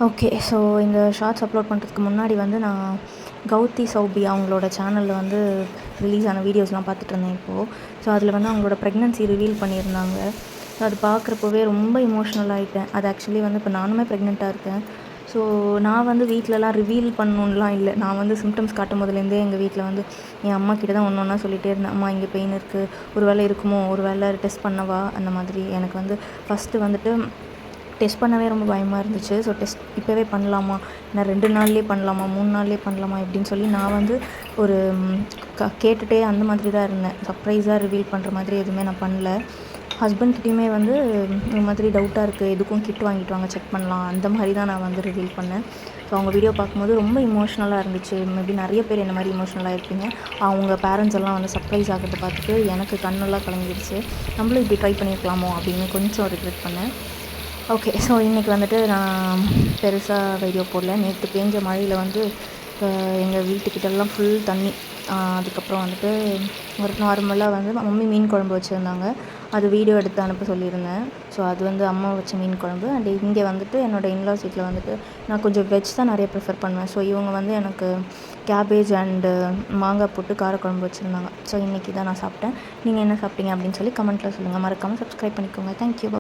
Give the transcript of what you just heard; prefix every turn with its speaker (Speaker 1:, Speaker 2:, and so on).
Speaker 1: Okay. So இந்த shorts upload பண்ணுறதுக்கு முன்னாடி வந்து நான் கௌதி சௌபி அவங்களோட சேனலில் வந்து ரிலீஸ் ஆன வீடியோஸ்லாம் பார்த்துட்ருந்தேன் இப்போது. ஸோ அதில் வந்து அவங்களோட ப்ரெக்னன்சி ரிவீல் பண்ணியிருந்தாங்க. ஸோ அது பார்க்குறப்பவே ரொம்ப இமோஷ்னல் ஆகிட்டேன். அது ஆக்சுவலி வந்து இப்போ நானுமே ப்ரெக்னெண்ட்டாக இருக்கேன். ஸோ நான் வந்து வீட்டிலலாம் ரிவீல் பண்ணணுன்லாம் இல்லை. நான் வந்து சிம்டம்ஸ் காட்டும் போதுலேருந்தே எங்கள் வீட்டில் வந்து என் அம்மா கிட்ட தான் ஒன்று ஒன்றா சொல்லிகிட்டே இருந்தேன். அம்மா இங்கே பெயின் இருக்குது, ஒரு வேளை இருக்குமோ, ஒரு வேளை டெஸ்ட் பண்ணவா, அந்த மாதிரி. எனக்கு வந்து ஃபஸ்ட்டு வந்துட்டு டெஸ்ட் பண்ணவே ரொம்ப பயமாக இருந்துச்சு. ஸோ டெஸ்ட் இப்போவே பண்ணலாமா, நான் 2 நாள்லேயே பண்ணலாமா, 3 நாள்லேயே பண்ணலாமா இப்படின்னு சொல்லி நான் வந்து ஒரு கேட்டுகிட்டே அந்த மாதிரி தான் இருந்தேன். சர்ப்ரைஸாக ரிவீல் பண்ணுற மாதிரி எதுவுமே நான் பண்ணல. ஹஸ்பண்ட்கிட்டையுமே வந்து இந்த மாதிரி டவுட்டாக இருக்குது, எதுக்கும் கிட் வாங்கிட்டு வாங்க செக் பண்ணலாம், அந்த மாதிரி தான் நான் வந்து ரிவீல் பண்ணேன். ஸோ அவங்க வீடியோ பார்க்கும்போது ரொம்ப இமோஷ்னலாக இருந்துச்சு. மேபி நிறைய பேர் என்ன மாதிரி இமோஷ்னலாக இருப்பீங்க. அவங்க பேரண்ட்ஸ் எல்லாம் வந்து சர்ப்ரைஸ் ஆகிறத பார்த்துட்டு எனக்கு கண்ணெல்லாம் கலங்கிடுச்சு. நம்மளும் இப்படி ட்ரை பண்ணியிருக்கலாமோ அப்படின்னு கொஞ்சம் ரிக்ரெட் பண்ணேன். ஓகே. ஸோ இன்றைக்கி வந்துட்டு நான் பெருசாக வீடியோ போடல. நேற்று பேஞ்ச மழையில் வந்து எங்கள் வீட்டுக்கிட்டலாம் ஃபுல் தண்ணி. அதுக்கப்புறம் வந்துட்டு ஒரு நார்மலாக வந்து மம்மி மீன் குழம்பு வச்சுருந்தாங்க. அது வீடியோ எடுத்து அனுப்ப சொல்லியிருந்தேன். ஸோ அது வந்து அம்மா வச்ச மீன் குழம்பு. அண்ட் இங்கே வந்துட்டு என்னோடய இன்லாஸ் வீட்டில் வந்துட்டு நான் கொஞ்சம் வெஜ் தான் நிறைய ப்ரிஃபர் பண்ணுவேன். ஸோ இவங்க வந்து எனக்கு கேபேஜ் அண்டு மாங்காய் போட்டு காரக்குழம்பு வச்சுருந்தாங்க. ஸோ இன்றைக்கி தான் நான் சாப்பிட்டேன். நீங்கள் என்ன சாப்பிட்டீங்க அப்படின்னு சொல்லி கமெண்ட்டில் சொல்லுங்கள். மறக்காமல் சப்ஸ்கிரைப் பண்ணிக்கோங்க. தேங்க்யூ.